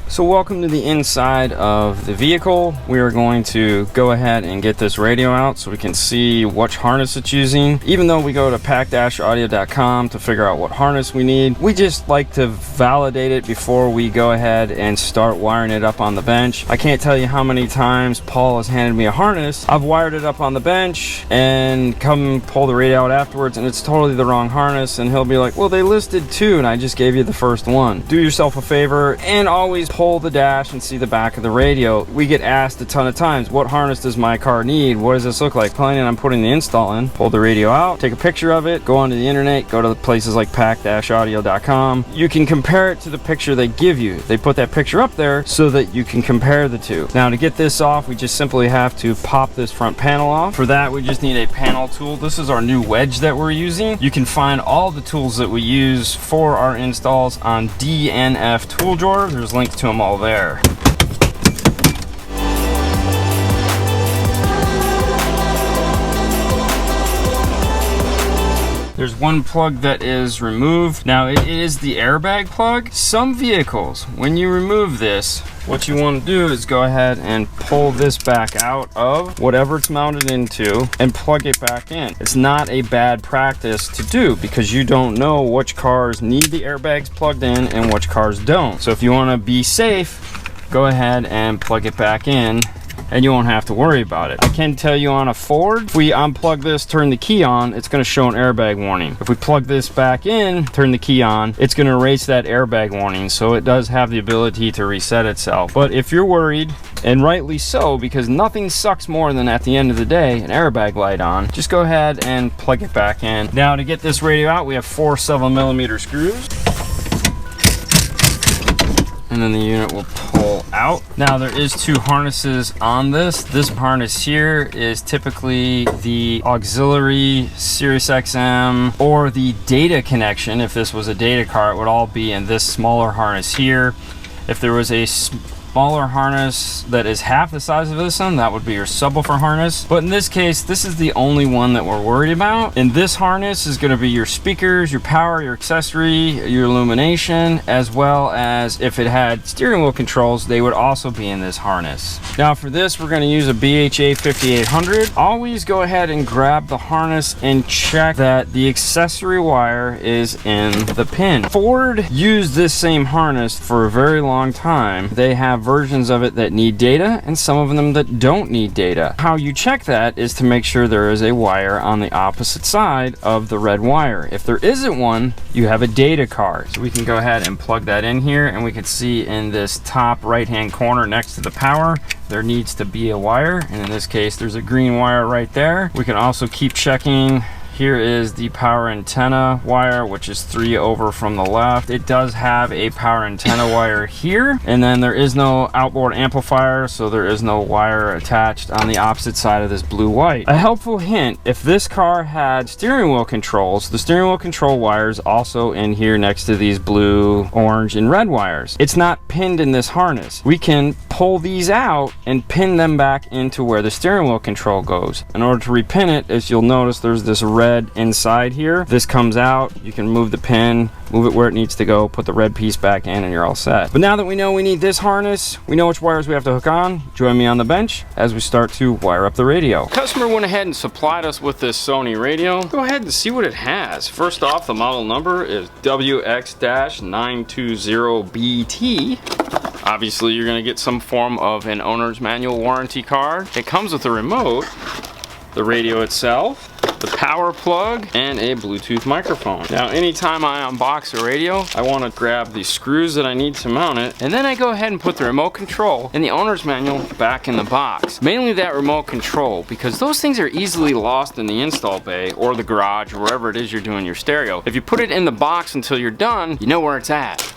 So welcome to the inside of the vehicle. We are going to go ahead and get this radio out so we can see which harness it's using. Even though we go to pack-audio.com to figure out what harness we need, we just like to validate it before we go ahead and start wiring it up on the bench. I can't tell you how many times Paul has handed me a harness. I've wired it up on the bench and come pull the radio out afterwards and it's totally the wrong harness, and he'll be like, well, they listed two and I just gave you the first one. Do yourself a favor and always pull the dash and see the back of the radio. We get asked a ton of times, what harness does my car need? What does this look like? Planning on putting the install in. Pull the radio out, take a picture of it, go onto the internet, go to the places like pack-audio.com. You can compare it to the picture they give you. They put that picture up there so that you can compare the two. Now to get this off, we just simply have to pop this front panel off. For that, we just need a panel tool. This is our new wedge that we're using. You can find all the tools that we use for our installs on DNF tool drawer. There's links to them all there. There's one plug that is removed. Now it is the airbag plug. Some vehicles, when you remove this, what you want to do is go ahead and pull this back out of whatever it's mounted into and plug it back in. It's not a bad practice to do because you don't know which cars need the airbags plugged in and which cars don't. So if you want to be safe, go ahead and plug it back in and you won't have to worry about it. I can tell you on a Ford, if we unplug this, turn the key on, it's going to show an airbag warning. If we plug this back in, turn the key on, it's going to erase that airbag warning, so it does have the ability to reset itself. But if you're worried, and rightly so, because nothing sucks more than at the end of the day an airbag light on, just go ahead and plug it back in. Now to get this radio out, we have 4 7mm screws. And then the unit will pull out. Now there is 2 harnesses on this. This harness here is typically the auxiliary Sirius XM or the data connection. If this was a data car, it would all be in this smaller harness here. If there was a smaller harness that is half the size of this one, that would be your subwoofer harness. But in this case, this is the only one that we're worried about. And this harness is going to be your speakers, your power, your accessory, your illumination, as well as if it had steering wheel controls, they would also be in this harness. Now for this, we're going to use a BHA 5800. Always go ahead and grab the harness and check that the accessory wire is in the pin. Ford used this same harness for a very long time. They have versions of it that need data and some of them that don't need data. How you check that is to make sure there is a wire on the opposite side of the red wire. If there isn't one, you have a data card. So we can go ahead and plug that in here, and we can see in this top right hand corner next to the power there needs to be a wire, and in this case there's a green wire right there. We can also keep checking. Here is the power antenna wire, which is 3 over from the left. It does have a power antenna wire here, and then there is no outboard amplifier, so there is no wire attached on the opposite side of this blue-white. A helpful hint, if this car had steering wheel controls, the steering wheel control wires also in here next to these blue, orange, and red wires. It's not pinned in this harness. We can pull these out and pin them back into where the steering wheel control goes. In order to repin it, as you'll notice, there's this red inside here. This comes out, you can move the pin, move it where it needs to go, put the red piece back in, and you're all set. But now that we know we need this harness, we know which wires we have to hook on, join me on the bench as we start to wire up the radio. Customer went ahead and supplied us with this Sony radio. Go ahead and see what it has. First off, the model number is WX-920BT. Obviously, you're going to get some form of an owner's manual warranty card. It comes with a remote, the radio itself, the power plug, and a Bluetooth microphone. Now, anytime I unbox a radio, I want to grab the screws that I need to mount it, and then I go ahead and put the remote control and the owner's manual back in the box. Mainly that remote control, because those things are easily lost in the install bay or the garage or wherever it is you're doing your stereo. If you put it in the box until you're done, you know where it's at.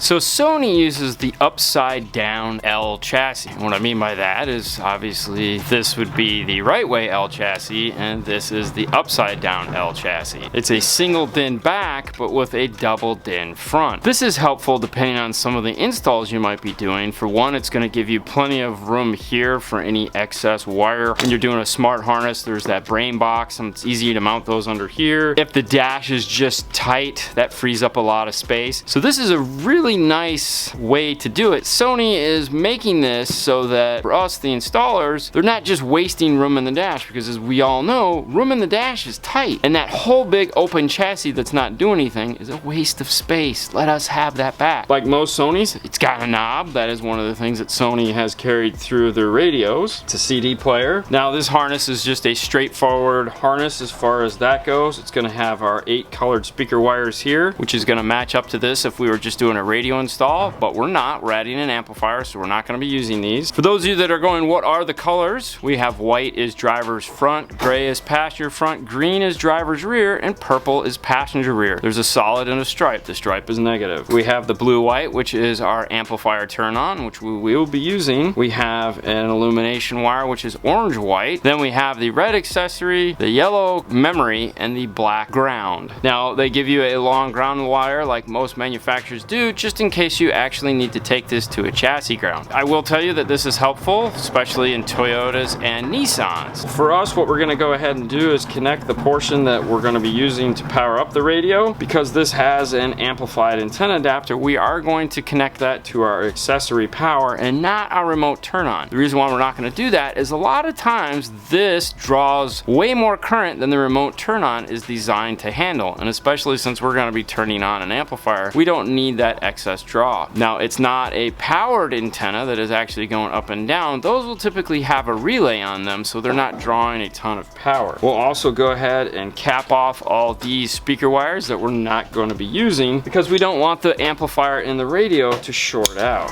So Sony uses the upside down L chassis. And what I mean by that is obviously this would be the right way L chassis and this is the upside down L chassis. It's a single DIN back but with a double DIN front. This is helpful depending on some of the installs you might be doing. For one, it's going to give you plenty of room here for any excess wire. When you're doing a smart harness, there's that brain box and it's easy to mount those under here. If the dash is just tight, that frees up a lot of space. So this is a really really nice way to do it. Sony is making this so that for us, the installers, they're not just wasting room in the dash, because as we all know, room in the dash is tight, and that whole big open chassis that's not doing anything is a waste of space. Let us have that back. Like most Sonys, it's got a knob. That is one of the things that Sony has carried through their radios. It's a CD player. Now this harness is just a straightforward harness as far as that goes. It's going to have our 8 colored speaker wires here, which is going to match up to this if we were just doing a radio install, but we're not. We're adding an amplifier, so we're not going to be using these. For those of you that are going, what are the colors? We have white is driver's front, gray is passenger front, green is driver's rear, and purple is passenger rear. There's a solid and a stripe. The stripe is negative. We have the blue-white, which is our amplifier turn-on, which we will be using. We have an illumination wire, which is orange-white. Then we have the red accessory, the yellow memory, and the black ground. Now, they give you a long ground wire like most manufacturers do, just in case you actually need to take this to a chassis ground. I will tell you that this is helpful, especially in Toyotas and Nissans. For us, what we're going to go ahead and do is connect the portion that we're going to be using to power up the radio. Because this has an amplified antenna adapter, we are going to connect that to our accessory power and not our remote turn on. The reason why we're not going to do that is a lot of times this draws way more current than the remote turn on is designed to handle, and especially since we're going to be turning on an amplifier, we don't need that excess draw. Now, it's not a powered antenna that is actually going up and down. Those will typically have a relay on them, so they're not drawing a ton of power. We'll also go ahead and cap off all these speaker wires that we're not going to be using because we don't want the amplifier in the radio to short out.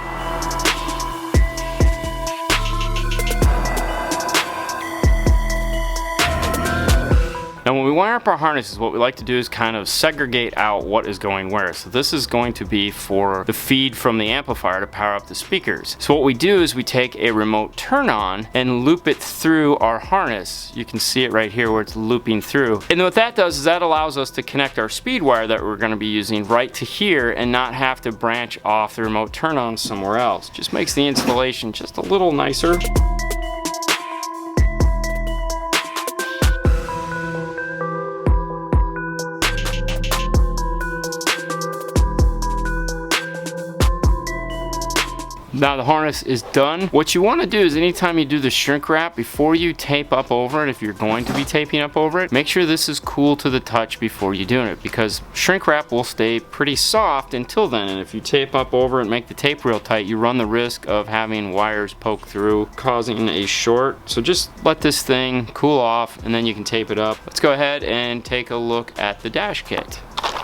Now when we wire up our harnesses, what we like to do is kind of segregate out what is going where. So this is going to be for the feed from the amplifier to power up the speakers. So what we do is we take a remote turn on and loop it through our harness. You can see it right here where it's looping through. And what that does is that allows us to connect our speed wire that we're going to be using right to here and not have to branch off the remote turn on somewhere else. Just makes the installation just a little nicer. Now the harness is done. What you want to do is anytime you do the shrink wrap, before you tape up over it, if you're going to be taping up over it, make sure this is cool to the touch before you're doing it, because shrink wrap will stay pretty soft until then, and if you tape up over it and make the tape real tight, you run the risk of having wires poke through, causing a short. So just let this thing cool off and then you can tape it up. Let's go ahead and take a look at the dash kit.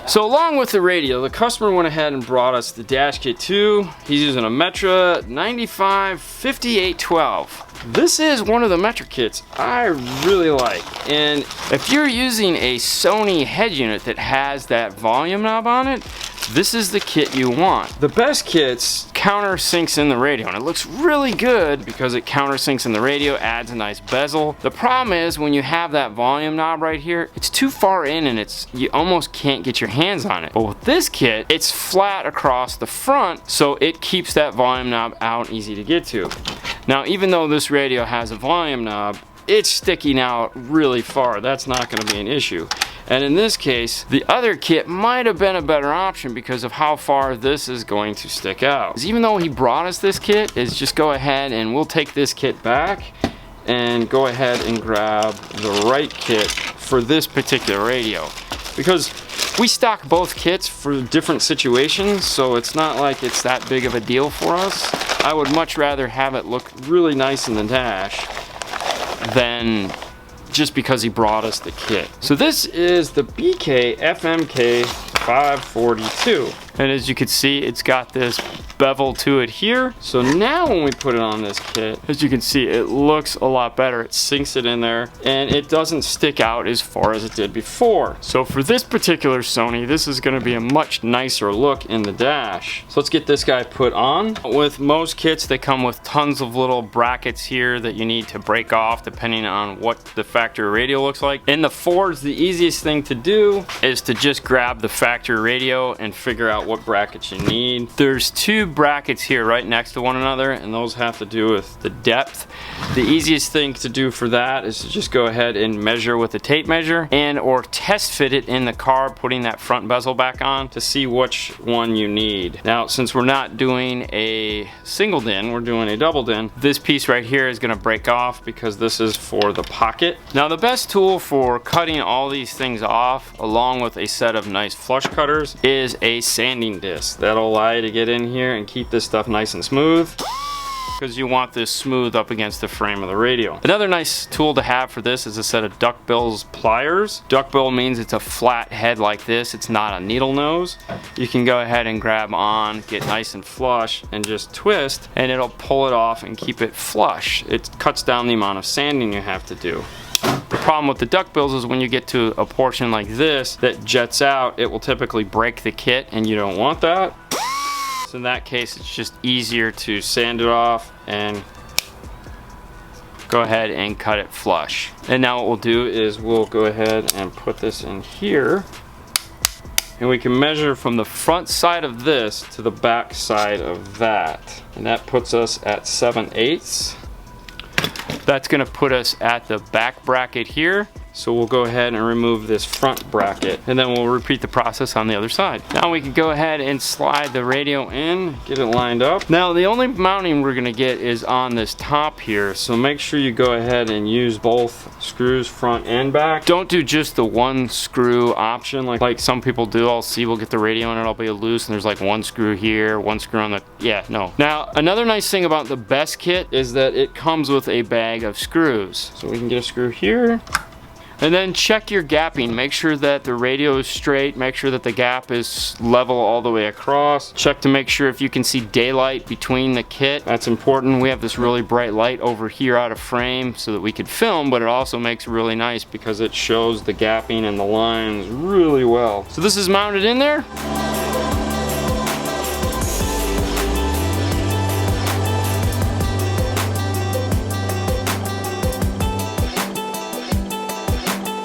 So along with the radio, the customer went ahead and brought us the dash kit too. He's using a Metra 955812. This is one of the Metra kits I really like. And if you're using a Sony head unit that has that volume knob on it, this is the kit you want. The best kits countersinks in the radio, and it looks really good because it countersinks in the radio, adds a nice bezel. The problem is when you have that volume knob right here, it's too far in and you almost can't get your hands on it. But with this kit, it's flat across the front, so it keeps that volume knob out easy to get to. Now, even though this radio has a volume knob, it's sticking out really far. That's not going to be an issue. And in this case, the other kit might have been a better option because of how far this is going to stick out. Even though he brought us this kit, is just go ahead and we'll take this kit back and go ahead and grab the right kit for this particular radio. Because we stock both kits for different situations, so it's not like it's that big of a deal for us. I would much rather have it look really nice in the dash than just because he brought us the kit. So this is the BK FMK 542. And as you can see, it's got this bevel to it here. So now when we put it on this kit, as you can see, it looks a lot better. It sinks it in there and it doesn't stick out as far as it did before. So for this particular Sony, this is gonna be a much nicer look in the dash. So let's get this guy put on. With most kits, they come with tons of little brackets here that you need to break off depending on what the factory radio looks like. In the Fords, the easiest thing to do is to just grab the factory radio and figure out out what brackets you need. There's two brackets here right next to one another, and those have to do with the depth. The easiest thing to do for that is to just go ahead and measure with a tape measure and or test fit it in the car, putting that front bezel back on to see which one you need. Now, since we're not doing a single din, we're doing a double din, this piece right here is gonna break off because this is for the pocket. Now, the best tool for cutting all these things off, along with a set of nice flush cutters, is a sanding disc. That'll allow you to get in here and keep this stuff nice and smooth, because you want this smooth up against the frame of the radio. Another nice tool to have for this is a set of duckbill's pliers. Duckbill means it's a flat head like this, it's not a needle nose. You can go ahead and grab on, get nice and flush, and just twist, and it'll pull it off and keep it flush. It cuts down the amount of sanding you have to do. The problem with the duckbills is when you get to a portion like this that jets out, it will typically break the kit, and you don't want that. In that case, it's just easier to sand it off and go ahead and cut it flush. And now what we'll do is we'll go ahead and put this in here, and we can measure from the front side of this to the back side of that, and that puts us at 7/8. That's gonna put us at the back bracket here. So we'll go ahead and remove this front bracket, and then we'll repeat the process on the other side. Now we can go ahead and slide the radio in, get it lined up. Now the only mounting we're gonna get is on this top here, so make sure you go ahead and use both screws, front and back. Don't do just the one screw option like some people do. I'll see, we'll get the radio and it'll be loose, and there's like one screw here, one screw on the, yeah, no. Now another nice thing about the best kit is that it comes with a bag of screws. So we can get a screw here. And then check your gapping. Make sure that the radio is straight. Make sure that the gap is level all the way across. Check to make sure if you can see daylight between the kit. That's important. We have this really bright light over here out of frame so that we could film, but it also makes it really nice because it shows the gapping and the lines really well. So this is mounted in there.